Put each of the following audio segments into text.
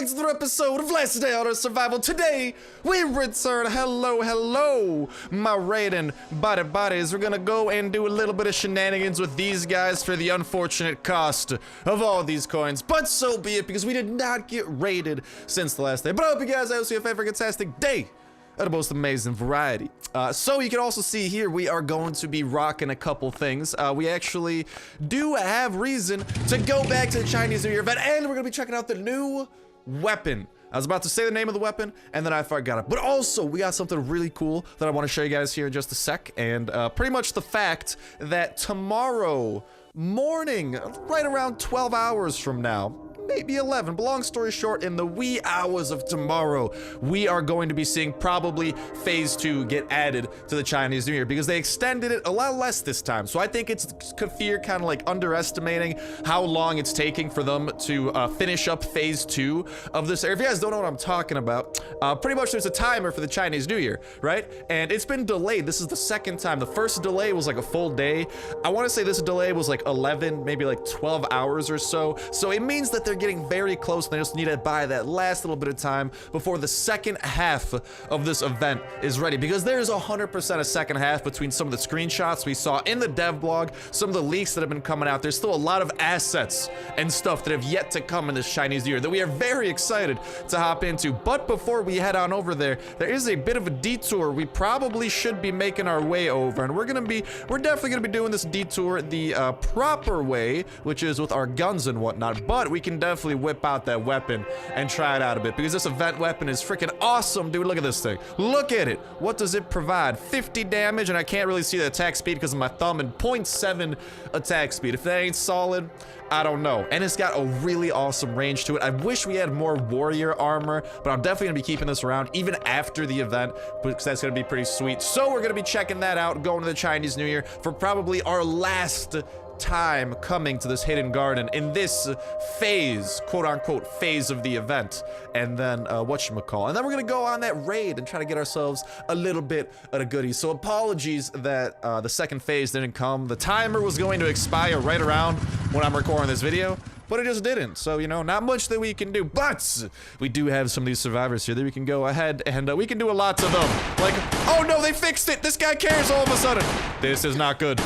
back to another episode of Last Day on Earth Survival. Today, we return. Hello, my raiding buddies. We're gonna go and do a little bit of shenanigans with these guys for the unfortunate cost of all these coins. But so be it, because we did not get raided since the last day. But I hope you guys have a fantastic day of the most amazing variety. So you can also see here, we are going to be rocking a couple things. We actually do have reason to go back to the Chinese New Year event, and we're gonna be checking out the new weapon. I was about to say the name of the weapon, and then I forgot it. But also, we got something really cool that I want to show you guys here in just a sec. And pretty much the fact that tomorrow morning, right around 12 hours from now, maybe 11, but long story short, in the wee hours of tomorrow, we are going to be seeing probably phase 2 get added to the Chinese New Year, because they extended it a lot less this time. So I think it's Kafir kind of like underestimating how long it's taking for them to finish up phase 2 of this. If you guys don't know what I'm talking about, pretty much there's a timer for the Chinese New Year, right? And it's been delayed. This is the second time. The first delay was like a full day. I want to say this delay was like 11, maybe like 12 hours or so. So it means that they're getting very close, and they just need to buy that last little bit of time before the second half of this event is ready, because there's 100% a second half between some of the screenshots we saw in the dev blog, some of the leaks that have been coming out. There's still a lot of assets and stuff that have yet to come in this Chinese New Year that we are very excited to hop into. But before we head on over there, there is a bit of a detour we probably should be making our way over, and we're definitely gonna be doing this detour the proper way, which is with our guns and whatnot. But we can definitely whip out that weapon and try it out a bit, because this event weapon is freaking awesome, dude. Look at this thing. Look at it. What does it provide? 50 damage, and I can't really see the attack speed because of my thumb, and 0.7 attack speed. If that ain't solid, I don't know. And it's got a really awesome range to it. I wish we had more warrior armor, but I'm definitely gonna be keeping this around even after the event, because that's gonna be pretty sweet. So we're gonna be checking that out, going to the Chinese New Year for probably our last time coming to this hidden garden in this phase, quote-unquote phase of the event. And then whatchamacall, and then we're gonna go on that raid and try to get ourselves a little bit of the goodies. So apologies that the second phase didn't come. The timer was going to expire right around when I'm recording this video, but it just didn't. So, you know, not much that we can do, but we do have some of these survivors here that we can go ahead and we can do a lot to them. Like, oh no, they fixed it. This guy cares all of a sudden. This is not good.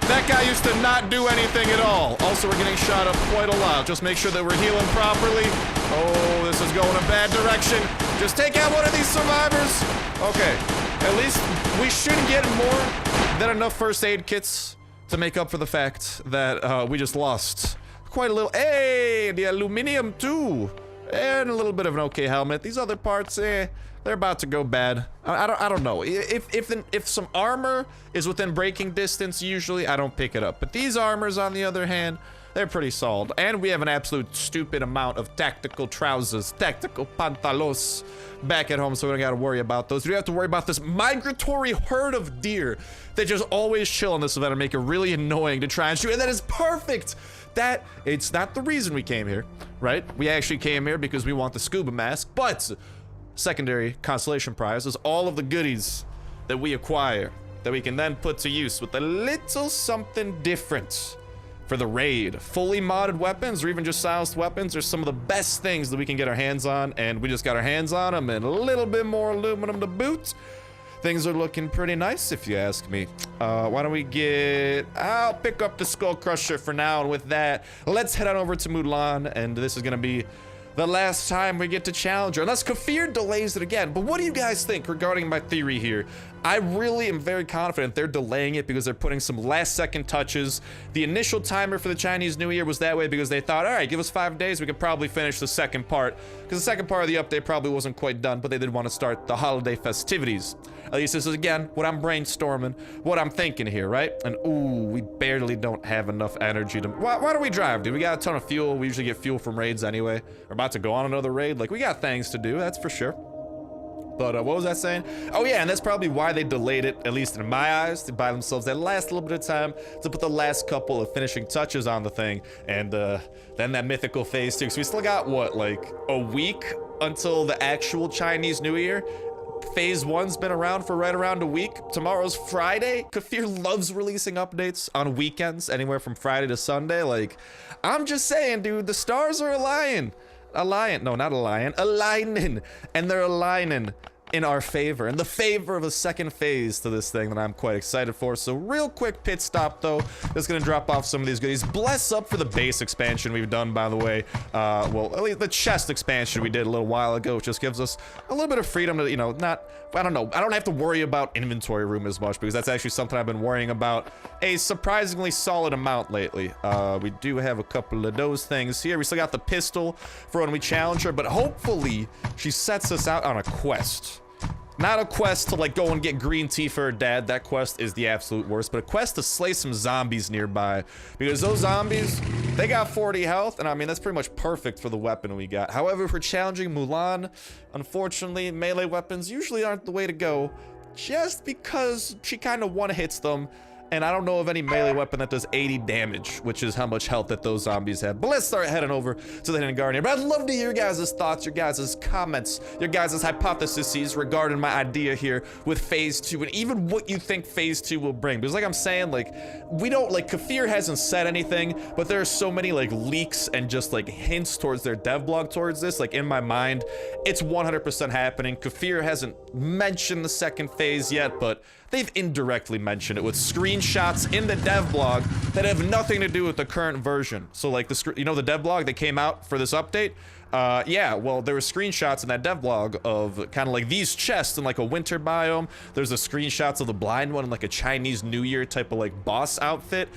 That guy used to not do anything at all. Also, we're getting shot up quite a lot. Just make sure that we're healing properly. Oh, this is going a bad direction. Just take out one of these survivors. Okay, at least we should get more than enough first aid kits to make up for the fact that we just lost quite a little. Hey, the aluminum too. And a little bit of an okay helmet. These other parts, they're about to go bad. I don't know. If some armor is within breaking distance, usually I don't pick it up. But these armors, on the other hand, they're pretty solid. And we have an absolute stupid amount of tactical trousers, tactical pantalos back at home, so we don't gotta worry about those. We have to worry about this migratory herd of deer that just always chill on this event and make it really annoying to try and shoot. And that is perfect. That, it's not the reason we came here, right? We actually came here because we want the scuba mask, but secondary consolation prize is all of the goodies that we acquire that we can then put to use with a little something different for the raid. Fully modded weapons, or even just silenced weapons, are some of the best things that we can get our hands on, and we just got our hands on them, and a little bit more aluminum to boot. Things are looking pretty nice, if you ask me. Why don't we get... I'll pick up the Skull Crusher for now, and with that, let's head on over to Mulan, and this is gonna be the last time we get to challenge her, unless Kafir delays it again. But what do you guys think regarding my theory here? I really am very confident they're delaying it because they're putting some last-second touches. The initial timer for the Chinese New Year was that way because they thought, all right, give us 5 days, we could probably finish the second part. Because the second part of the update probably wasn't quite done, but they did want to start the holiday festivities. At least this is, again, what I'm brainstorming, what I'm thinking here, right? And, ooh, we barely don't have enough energy to... Why don't we drive, dude? We got a ton of fuel. We usually get fuel from raids anyway. We're about to go on another raid. Like, we got things to do, that's for sure. But what was I saying? Oh yeah, and that's probably why they delayed it, at least in my eyes, to buy themselves that last little bit of time to put the last couple of finishing touches on the thing. And then that mythical phase 2. So we still got, what, like a week until the actual Chinese New Year? Phase 1's been around for right around a week. Tomorrow's Friday. Kafir loves releasing updates on weekends, anywhere from Friday to Sunday. Like, I'm just saying, dude, the stars are aligning. No, not aligning. And they're aligning in our favor, in the favor of a second phase to this thing that I'm quite excited for. So real quick pit stop though, just gonna drop off some of these goodies. Bless up for the base expansion we've done, by the way. Well, at least the chest expansion we did a little while ago, which just gives us a little bit of freedom to, you know, I don't know, I don't have to worry about inventory room as much, because that's actually something I've been worrying about a surprisingly solid amount lately. We do have a couple of those things here. We still got the pistol for when we challenge her, but hopefully she sets us out on a quest. Not a quest to like go and get green tea for her dad. That quest is the absolute worst. But a quest to slay some zombies nearby. Because those zombies, they got 40 health. And I mean, that's pretty much perfect for the weapon we got. However, for challenging Mulan, unfortunately, melee weapons usually aren't the way to go. Just because she kind of one-hits them. And I don't know of any melee weapon that does 80 damage, which is how much health that those zombies have. But let's start heading over to the Hidden Guardian. But I'd love to hear your guys' thoughts, your guys' comments, your guys' hypotheses regarding my idea here with Phase 2, and even what you think Phase 2 will bring. Because like I'm saying, like, we don't, like, Kafir hasn't said anything, but there are so many, like, leaks and just, like, hints towards their dev blog towards this. Like, in my mind, it's 100% happening. Kafir hasn't mentioned the second phase yet, but they've indirectly mentioned it with screenshots in the dev blog that have nothing to do with the current version. So like you know the dev blog that came out for this update? Yeah, well, there were screenshots in that dev blog of kind of like these chests in like a winter biome. There's the screenshots of the blind one in like a Chinese New Year type of like boss outfit.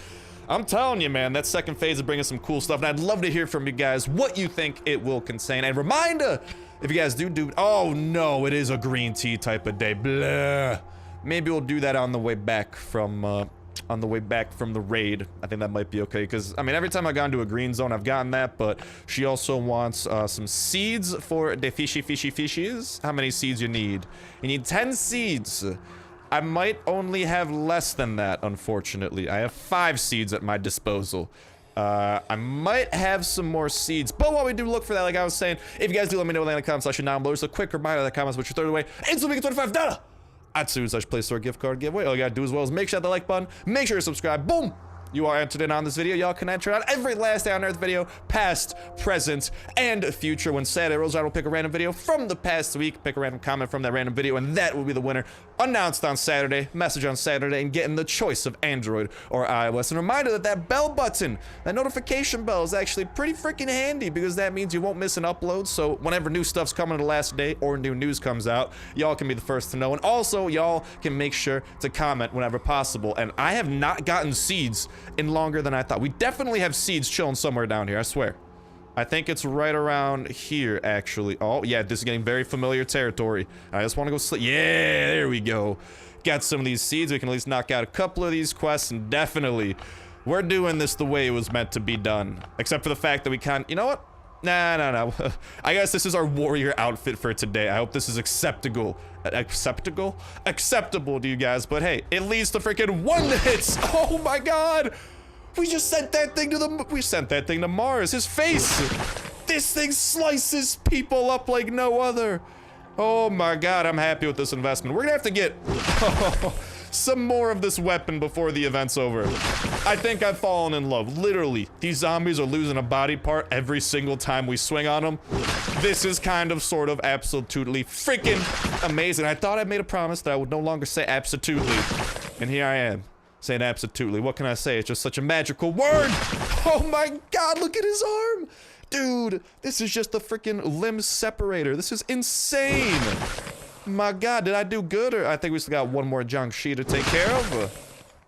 I'm telling you, man, that second phase is bringing some cool stuff, and I'd love to hear from you guys what you think it will contain. And reminder, if you guys do, oh no, it is a green tea type of day, blah. Maybe we'll do that on the way back from the raid. I think that might be okay, because I mean every time I've gone to a green zone I've gotten that, but she also wants some seeds for the fishies. How many seeds you need? You need 10 seeds. I might only have less than that, unfortunately. I have 5 seeds at my disposal. I might have some more seeds, but while we do look for that, like I was saying, if you guys do let me know in the comments section down below. Just a quick reminder that comments which you're throwing away instantly get $25 at Play Store gift card giveaway. All you gotta do as well is make sure to hit the like button, make sure to subscribe. Boom! You are entered in on this video. Y'all can enter on every last day on Earth video, past, present, and future. When Saturday rolls around, we'll pick a random video from the past week, pick a random comment from that random video, and that will be the winner. Announced on Saturday, message on Saturday, and getting the choice of Android or iOS. And a reminder that that bell button, that notification bell, is actually pretty freaking handy, because that means you won't miss an upload. So whenever new stuff's coming the last day or new news comes out, y'all can be the first to know. And also, y'all can make sure to comment whenever possible. And I have not gotten seeds in longer than I thought. We definitely have seeds chilling somewhere down here, I swear. I think it's right around here, actually. Oh, yeah, this is getting very familiar territory. I just want to go sleep. Yeah, there we go. Got some of these seeds. We can at least knock out a couple of these quests, and definitely, we're doing this the way it was meant to be done. Except for the fact that we can't... You know what? Nah. I guess this is our warrior outfit for today. I hope this is acceptable to you guys. But hey, it leads to freaking 1 hits. Oh my god! We just sent that thing to Mars. His face. This thing slices people up like no other. Oh my god, I'm happy with this investment. We're gonna have to get some more of this weapon before the event's over. I think I've fallen in love. Literally, these zombies are losing a body part every single time we swing on them. This is kind of, sort of, absolutely freaking amazing. I thought I made a promise that I would no longer say absolutely. And here I am, saying absolutely. What can I say? It's just such a magical word. Oh my god, look at his arm. Dude, this is just the freaking limb separator. This is insane. My god, did I do good? Or I think we still got one more Jiangxi to take care of.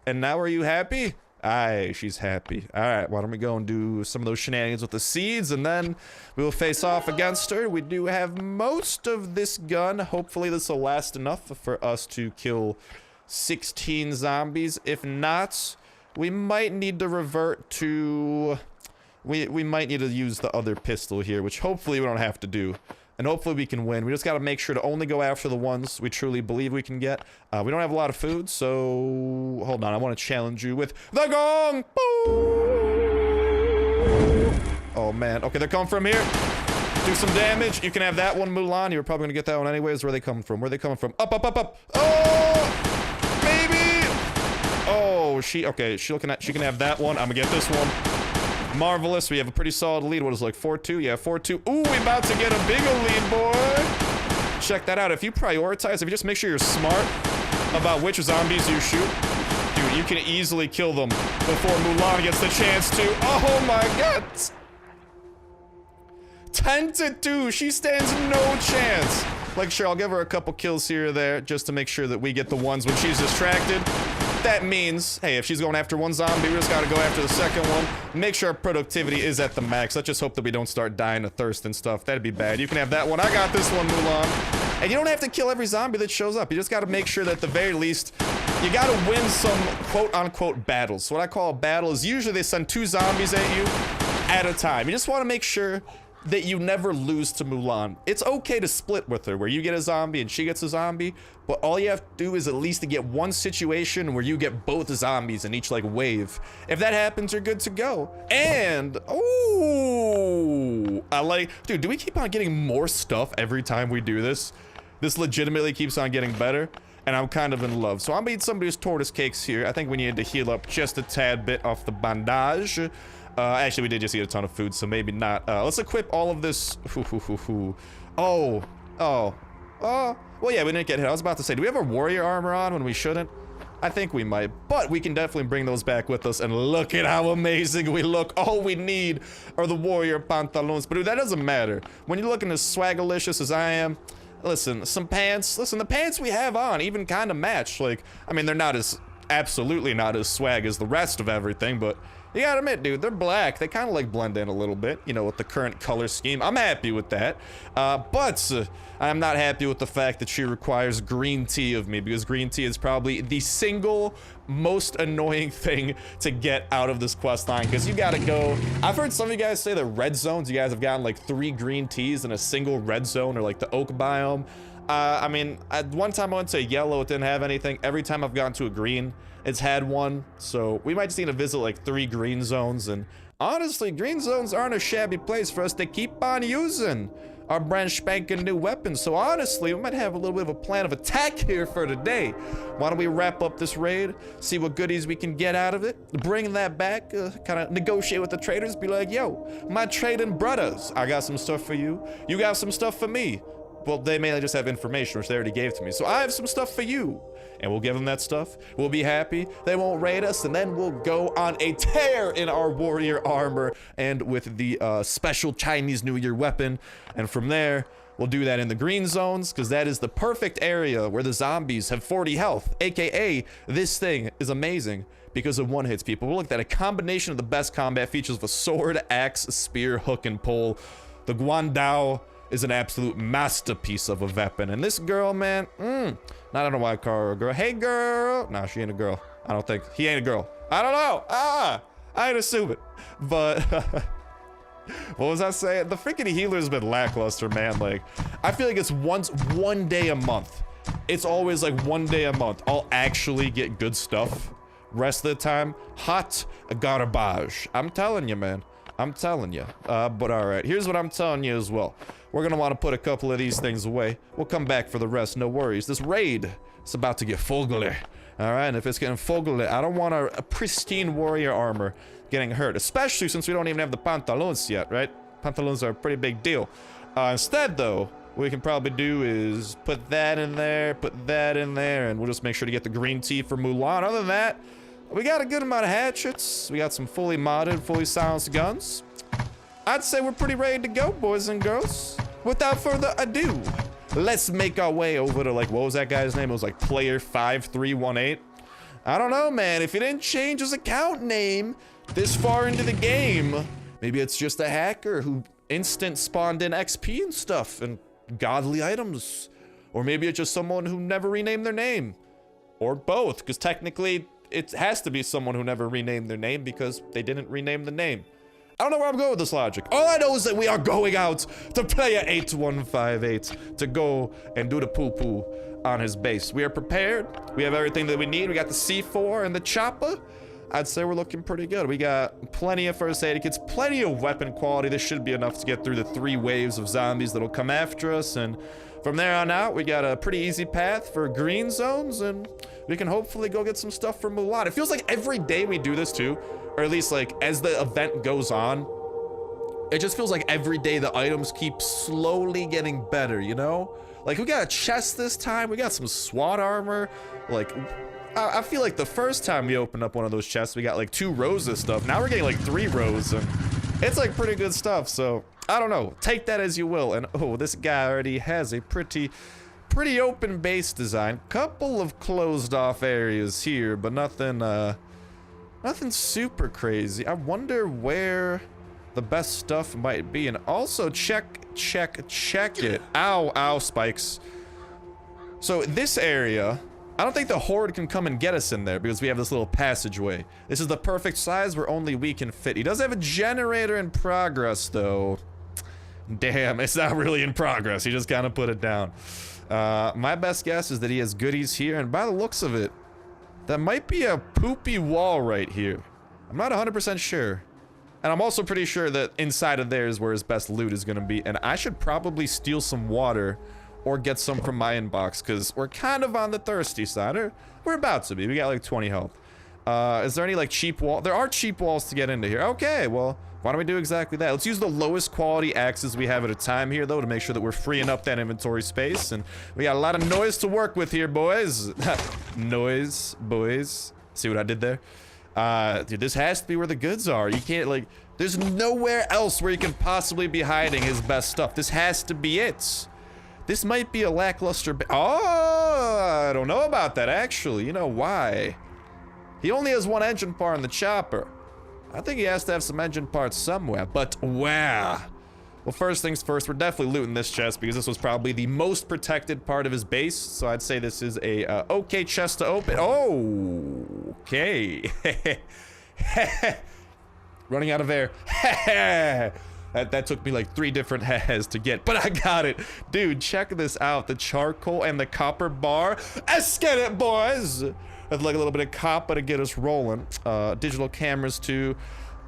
And now are you happy? Aye, she's happy. Alright, why don't we go and do some of those shenanigans with the seeds, and then we will face off against her. We do have most of this gun. Hopefully this will last enough for us to kill 16 zombies. If not, we might need to revert to... We might need to use the other pistol here, which hopefully we don't have to do. And hopefully we can win. We just gotta make sure to only go after the ones we truly believe we can get. We don't have a lot of food, so... Hold on, I want to challenge you with the gong! Oh man, okay, they're coming from here. Do some damage. You can have that one, Mulan. You were probably gonna get that one anyways. Where are they coming from? Where are they coming from? Up! Oh! Baby! Oh, she can have that one. I'm gonna get this one. Marvelous. We have a pretty solid lead. What is it, like 4-2? Yeah, 4-2. Ooh, we about to get a bigger lead, boy. Check that out. If you prioritize, if you just make sure you're smart about which zombies you shoot, dude, you can easily kill them before Mulan gets the chance to. Oh my god. 10-2. She stands no chance. Like, sure, I'll give her a couple kills here or there just to make sure that we get the ones when she's distracted. That means, hey, if she's going after one zombie, we just gotta go after the second one. Make sure our productivity is at the max. Let's just hope that we don't start dying of thirst and stuff. That'd be bad. You can have that one. I got this one, Mulan. And you don't have to kill every zombie that shows up. You just gotta make sure that at the very least, you gotta win some quote-unquote battles. So what I call a battle is usually they send 2 zombies at you at a time. You just wanna make sure that you never lose to Mulan. It's okay to split with her, where you get a zombie and she gets a zombie, but all you have to do is at least to get one situation where you get both zombies in each, like, wave. If that happens, you're good to go. And, ooh, I like, dude, do we keep on getting more stuff every time we do this? This legitimately keeps on getting better, and I'm kind of in love. So I'm eating somebody's tortoise cakes here. I think we need to heal up just a tad bit off the bandage. Actually, we did just eat a ton of food, so maybe not. Let's equip all of this. Well, yeah, we didn't get hit. I was about to say, do we have our warrior armor on when we shouldn't? I think we might, but we can definitely bring those back with us, and look at how amazing we look. All we need are the warrior pantaloons, but dude, that doesn't matter. When you're looking as swagalicious as I am, listen, some pants, listen, the pants we have on even kind of match. Like, I mean, they're not as, absolutely not as swag as the rest of everything, but you gotta admit, dude, they're black. They kind of like blend in a little bit, you know, with the current color scheme. I'm happy with that. But I'm not happy with the fact that she requires green tea of me, because green tea is probably the single most annoying thing to get out of this quest line, because you gotta go. I've heard some of you guys say that red zones, you guys have gotten like 3 green teas in a single red zone, or like the oak biome. I mean, one time I went to yellow, it didn't have anything. Every time I've gone to a green, it's had one. So we might just need to visit like 3 green zones. And honestly, green zones aren't a shabby place for us to keep on using our brand spanking new weapons. So honestly, we might have a little bit of a plan of attack here for today. Why don't we wrap up this raid, see what goodies we can get out of it, bring that back, kind of negotiate with the traders, be like, yo, my trading brothers, I got some stuff for you, you got some stuff for me. Well, they mainly just have information, which they already gave to me. So I have some stuff for you. And we'll give them that stuff. We'll be happy. They won't raid us. And then we'll go on a tear in our warrior armor and with the special Chinese New Year weapon. And from there, we'll do that in the green zones, because that is the perfect area where the zombies have 40 health. AKA, this thing is amazing because of one-hits, people. We'll look at a combination of the best combat features of a sword, axe, spear, hook, and pole. The Guandao is an absolute masterpiece of a weapon. And this girl, man, I don't know why I call her a girl. Hey, girl. Nah, she ain't a girl. I don't think. He ain't a girl. I don't know. I ain't assuming. But, what was I saying? The freaking healer's been lackluster, man. Like, I feel like it's one day a month. It's always like one day a month. I'll actually get good stuff. Rest of the time, hot garbage. I'm telling you, man. I'm telling you. But all right, here's what I'm telling you as well. We're gonna want to put a couple of these things away. We'll come back for the rest, no worries. This raid is about to get fogly. All right, and if it's getting fogly, I don't want a pristine warrior armor getting hurt, especially since we don't even have the pantaloons yet, right? Pantaloons are a pretty big deal. Instead, though, what we can probably do is put that in there, and we'll just make sure to get the green tea for Mulan. Other than that, we got a good amount of hatchets. We got some fully modded, fully silenced guns. I'd say we're pretty ready to go, boys and girls. Without further ado, let's make our way over to, like, what was that guy's name? It was like player 5318. I don't know, man. If he didn't change his account name this far into the game, maybe it's just a hacker who instant spawned in XP and stuff and godly items. Or maybe it's just someone who never renamed their name. Or both, because technically it has to be someone who never renamed their name because they didn't rename the name. I don't know where I'm going with this logic. All I know is that we are going out to player 8158 to go and do the poo-poo on his base. We are prepared. We have everything that we need. We got the C4 and the chopper. I'd say we're looking pretty good. We got plenty of first aid kits, plenty of weapon quality. This should be enough to get through the 3 waves of zombies that'll come after us, and from there on out, we got a pretty easy path for green zones, and we can hopefully go get some stuff from Mulan. It feels like every day we do this too, or at least like as the event goes on, it just feels like every day the items keep slowly getting better, you know? Like, we got a chest this time, we got some SWAT armor. Like, I feel like the first time we opened up one of those chests, we got like 2 rows of stuff. Now we're getting like 3 rows, and it's like pretty good stuff, so I don't know. Take that as you will. And oh, this guy already has a pretty open base design. Couple of closed off areas here, but nothing super crazy. I wonder where the best stuff might be. And also check it. Ow, spikes. So this area, I don't think the horde can come and get us in there because we have this little passageway. This is the perfect size where only we can fit. He does have a generator in progress though. Damn, it's not really in progress. He just kind of put it down. My best guess is that he has goodies here, and by the looks of it, that might be a poopy wall right here. I'm not 100% sure. And I'm also pretty sure that inside of there is where his best loot is gonna be, and I should probably steal some water or get some from my inbox, because we're kind of on the thirsty side. Or we're about to be. We got like 20 health. Is there any like cheap wall? There are cheap walls to get into here. Okay, well, why don't we do exactly that? Let's use the lowest quality axes we have at a time here, though, to make sure that we're freeing up that inventory space. And we got a lot of noise to work with here, boys. Noise, boys. See what I did there? Dude, this has to be where the goods are. You can't, like, there's nowhere else where you can possibly be hiding his best stuff. This has to be it. This might be a lackluster oh, I don't know about that, actually. You know why? He only has 1 engine part in the chopper. I think he has to have some engine parts somewhere, but where? Well, first things first, we're definitely looting this chest because this was probably the most protected part of his base. So I'd say this is a okay chest to open. Oh, okay. Running out of air. That took me like 3 different heads to get, but I got it. Dude, check this out. The charcoal and the copper bar. Let's get it, boys. With like a little bit of copper to get us rolling. Digital cameras too.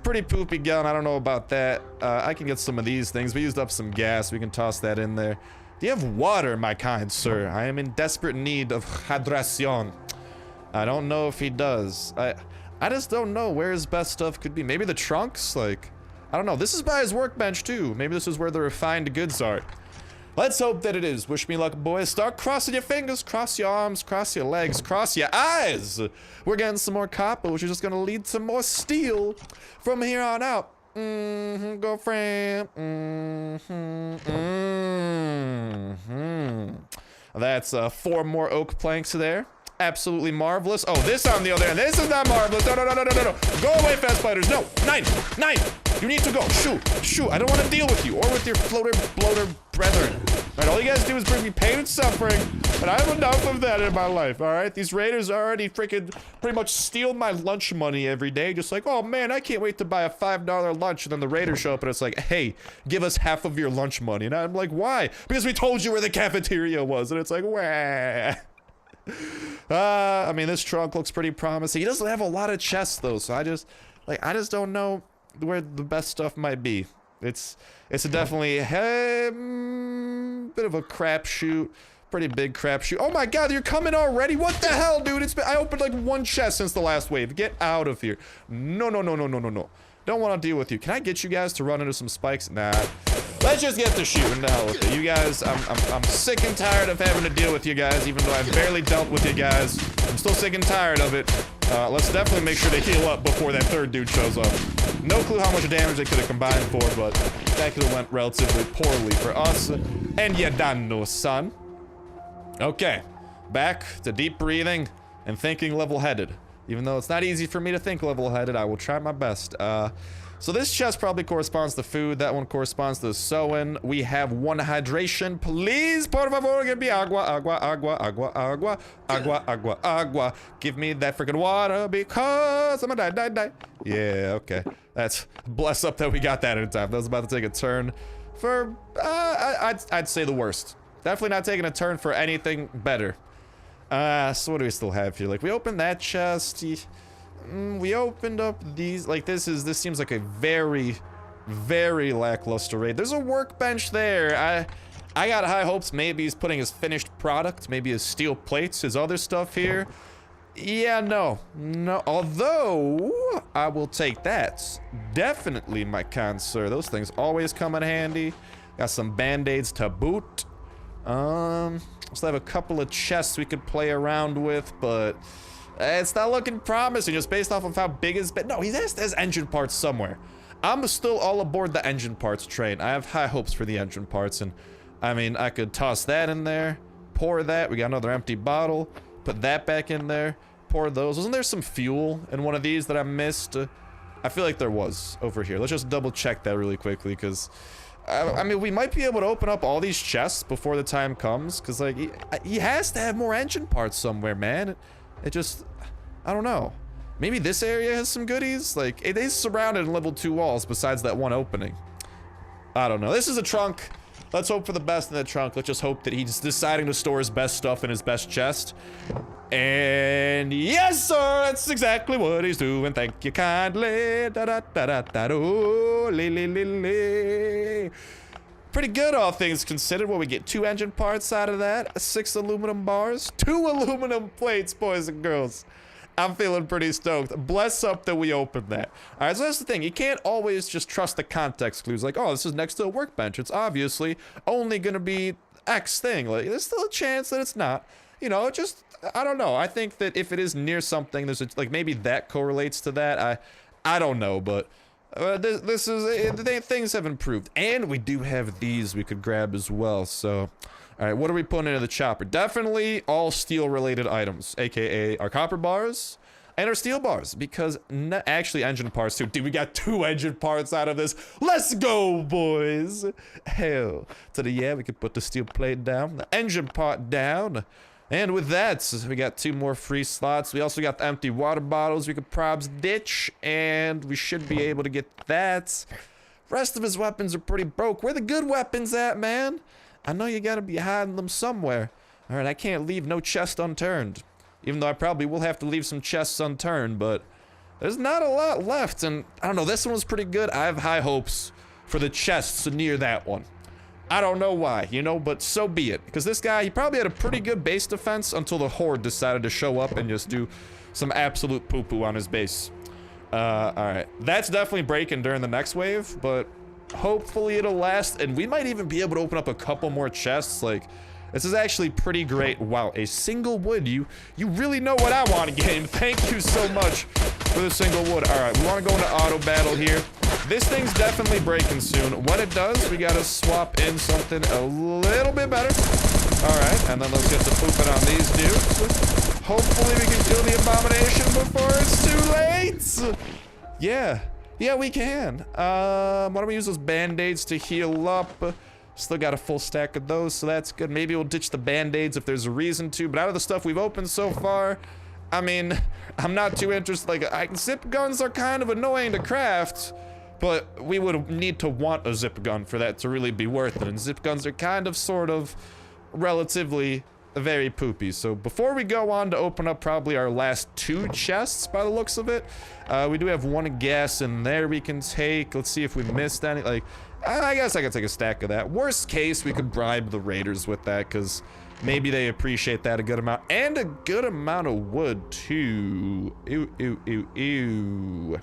Pretty poopy gun, I don't know about that. I can get some of these things. We used up some gas, we can toss that in there. Do you have water, my kind sir? I am in desperate need of hydration. I don't know if he does. I just don't know where his best stuff could be. Maybe the trunks, like, I don't know. This is by his workbench too. Maybe this is where the refined goods are. Let's hope that it is. Wish me luck, boys. Start crossing your fingers, cross your arms, cross your legs, cross your eyes. We're getting some more copper, which is just gonna lead to more steel from here on out. Girlfriend. That's 4 more oak planks there. Absolutely marvelous. Oh, this on the other end. This is not marvelous. No. Go away, fast fighters. No. 9. You need to go. Shoot. I don't want to deal with you or with your bloater brethren. All right, all you guys do is bring me pain and suffering, and I have enough of that in my life, all right? These raiders already freaking pretty much steal my lunch money every day. Just like, oh man, I can't wait to buy a $5 lunch, and then the raiders show up and it's like, hey, give us half of your lunch money. And I'm like, why? Because we told you where the cafeteria was. And it's like, wah. I mean, this trunk looks pretty promising. He doesn't have a lot of chests though, so I just don't know where the best stuff might be. It's a definitely bit of a crapshoot, pretty big crapshoot. Oh my god, you're coming already? What the hell, dude? I opened like 1 chest since the last wave. Get out of here. No. Don't want to deal with you. Can I get you guys to run into some spikes? Nah. Let's just get to shooting. The hell with it. You guys, I'm sick and tired of having to deal with you guys, even though I've barely dealt with you guys. I'm still sick and tired of it. Let's definitely make sure to heal up before that 3rd dude shows up. No clue how much damage they could have combined for, but that could have went relatively poorly for us. And you done no, son. Okay, back to deep breathing and thinking level-headed. Even though it's not easy for me to think level-headed, I will try my best. So this chest probably corresponds to food. That one corresponds to sewing. We have 1 hydration. Please, por favor, give me agua. Give me that freaking water because I'm gonna die. Yeah, okay. That's bless up that we got that in time. That was about to take a turn for, I'd say the worst. Definitely not taking a turn for anything better. So what do we still have here? Like, we opened that chest. We opened up these, like, this seems like a very, very lackluster raid. There's a workbench there. I got high hopes. Maybe he's putting his finished product, maybe his steel plates, his other stuff here. Yeah, no, although I will take that. Definitely, my kind sir. Those things always come in handy. Got some band-aids to boot. Still have a couple of chests we could play around with, but it's not looking promising just based off of how big his bed. No, he has engine parts somewhere. I'm still all aboard the engine parts train. I have high hopes for the engine parts, and I mean, I could toss that in there, pour that. We got another empty bottle. Put that back in there. Pour those. Wasn't there some fuel in one of these that I missed? I feel like there was over here. Let's just double check that really quickly, because I mean, we might be able to open up all these chests before the time comes, because like he has to have more engine parts somewhere, man. It just, I don't know. Maybe this area has some goodies. Like, it is surrounded in level 2 walls besides that one opening. I don't know. This is a trunk. Let's hope for the best in the trunk. Let's just hope that he's deciding to store his best stuff in his best chest. And yes, sir, that's exactly what he's doing. Thank you kindly. Da da da da da do. Li li li li. Pretty good, all things considered. What we get? 2 engine parts out of that, 6 aluminum bars, 2 aluminum plates, boys and girls. I'm feeling pretty stoked. Bless up that we opened that. All right, so that's the thing. You can't always just trust the context clues. Like, oh, this is next to a workbench. It's obviously only going to be X thing. Like, there's still a chance that it's not. You know, just, I don't know. I think that if it is near something, there's a, like, maybe that correlates to that. I don't know, but this is, things have improved. And we do have these we could grab as well, so... All right, what are we putting into the chopper? Definitely all steel-related items, aka our copper bars and our steel bars, because actually engine parts too. Dude, we got 2 engine parts out of this. Let's go, boys! Hell, to the yeah, we could put the steel plate down, the engine part down, and with that, we got 2 more free slots. We also got the empty water bottles we could probs ditch, and we should be able to get that. Rest of his weapons are pretty broke. Where the good weapons at, man? I know you gotta be hiding them somewhere. Alright, I can't leave no chest unturned. Even though I probably will have to leave some chests unturned, but there's not a lot left, and I don't know, this one was pretty good. I have high hopes for the chests near that one. I don't know why, you know, but so be it. Because this guy, he probably had a pretty good base defense until the horde decided to show up and just do some absolute poo-poo on his base. Alright. That's definitely breaking during the next wave, but hopefully it'll last, and we might even be able to open up a couple more chests. Like, this is actually pretty great. Wow, a single wood. You really know what I want, game. Thank you so much for the single wood. All right, we want to go into auto battle here. This thing's definitely breaking soon. When it does, we gotta swap in something a little bit better. All right, and then let's get to pooping on these dudes. Hopefully we can kill the abomination before it's too late. Yeah, we can. Why don't we use those band-aids to heal up? Still got a full stack of those, so that's good. Maybe we'll ditch the band-aids if there's a reason to, but out of the stuff we've opened so far, I mean, I'm not too interested. Like, zip guns are kind of annoying to craft, but we would need to want a zip gun for that to really be worth it, and zip guns are kind of, sort of, relatively very poopy. So before we go on to open up probably our last 2 chests by the looks of it, we do have 1 gas in there we can take. Let's see if we missed any. Like, I guess I could take a stack of that. Worst case, we could bribe the raiders with that, because maybe they appreciate that a good amount. And a good amount of wood too. Ew.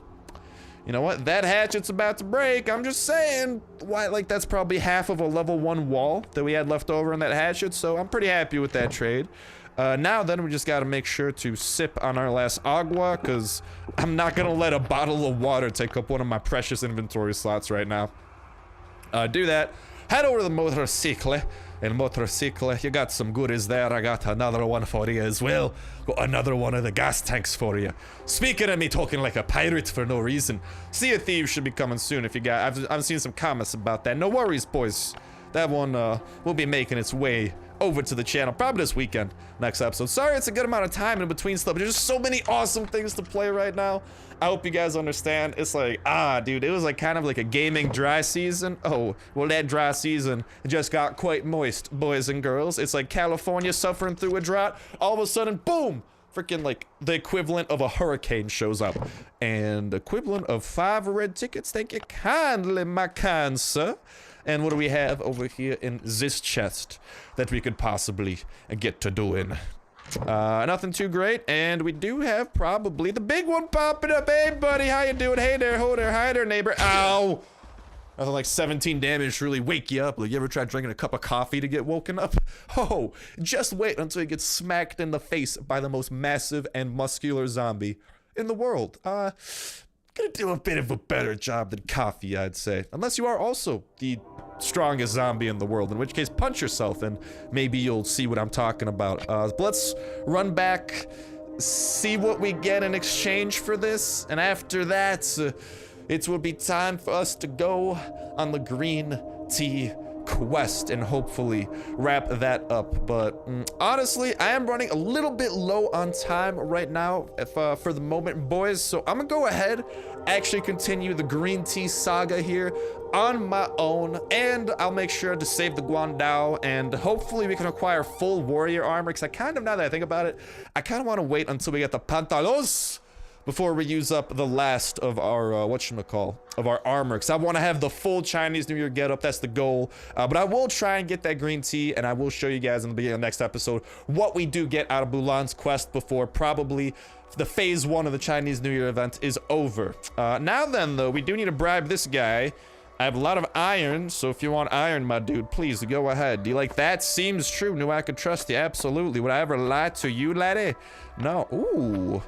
You know what? That hatchet's about to break. I'm just saying. Why? Like, that's probably half of a level 1 wall that we had left over in that hatchet. So I'm pretty happy with that trade. Now then, we just got to make sure to sip on our last agua, because I'm not going to let a bottle of water take up one of my precious inventory slots right now. Do that. Head over to the motorcycle. And motorcycle, you got some goodies there. I got another one for you as well. Got another one of the gas tanks for you. Speaking of me talking like a pirate for no reason, Sea of Thieves should be coming soon if you got... I've seen some comments about that. No worries, boys. That one will be making its way over to the channel probably this weekend, next episode. Sorry it's a good amount of time in between stuff, but there's just so many awesome things to play right now. I hope you guys understand. It's like, dude, it was like kind of like a gaming dry season. Oh, well, that dry season just got quite moist, boys and girls. It's like California suffering through a drought. All of a sudden, boom, freaking like the equivalent of a hurricane shows up. And equivalent of 5 red tickets, thank you kindly, my kind sir. And what do we have over here in this chest that we could possibly get to doing? Nothing too great, and we do have probably the big one popping up. Hey buddy, how you doing? Hey there, ho there, hi there, neighbor. Ow! Nothing like 17 damage to really wake you up. Like, you ever tried drinking a cup of coffee to get woken up? Oh, just wait until you get smacked in the face by the most massive and muscular zombie in the world. Gonna do a bit of a better job than coffee, I'd say. Unless you are also the strongest zombie in the world, in which case punch yourself and maybe you'll see what I'm talking about. But let's run back, see what we get in exchange for this, and after that, it will be time for us to go on the green tea quest and hopefully wrap that up. But honestly, I am running a little bit low on time right now for the moment, boys, so I'm gonna go ahead, actually continue the green tea saga here on my own, and I'll make sure to save the Guandao, and hopefully we can acquire full warrior armor, because now that I think about it, I kind of want to wait until we get the pantalos before we use up the last of our, of our armor. Because I want to have the full Chinese New Year getup, that's the goal. But I will try and get that green tea, and I will show you guys in the beginning of the next episode what we do get out of Bulan's quest before probably the phase 1 of the Chinese New Year event is over. Now then, though, we do need to bribe this guy. I have a lot of iron, so if you want iron, my dude, please go ahead. Do you like that? Seems true. Knew I could trust you. Absolutely. Would I ever lie to you, laddie? No. Ooh.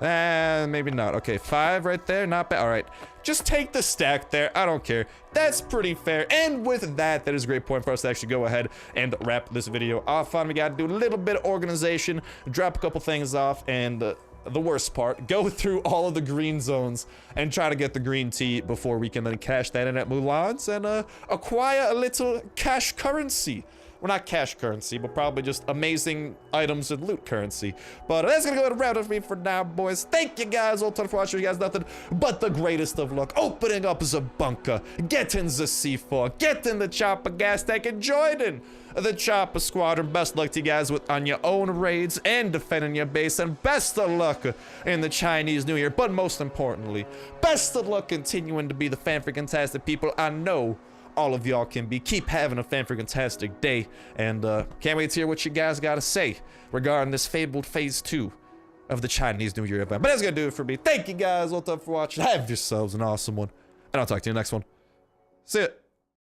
Maybe not. Okay, 5 right there. Not bad. All right. Just take the stack there. I don't care. That's pretty fair. And with that, that is a great point for us to actually go ahead and wrap this video off on. We got to do a little bit of organization, drop a couple things off, and the worst part, go through all of the green zones and try to get the green tea before we can then cash that in at Mulan's and acquire a little cash currency. Well, not cash currency, but probably just amazing items and loot currency. But that's gonna go ahead and wrap it up for me for now, boys. Thank you guys all ton for watching. You guys nothing but the greatest of luck. Opening up the bunker, getting the C4, getting the chopper gas tank, and joining the chopper squadron. Best luck to you guys on your own raids and defending your base, and best of luck in the Chinese New Year. But most importantly, best of luck continuing to be the fan-freaking-tastic people I know all of y'all can be. Keep having a fan-freaking-tastic day, and can't wait to hear what you guys gotta say regarding this fabled phase 2 of the Chinese New Year event. But that's gonna do it for me. Thank you guys all for watching. Have yourselves an awesome one, and I'll talk to you next one. See ya.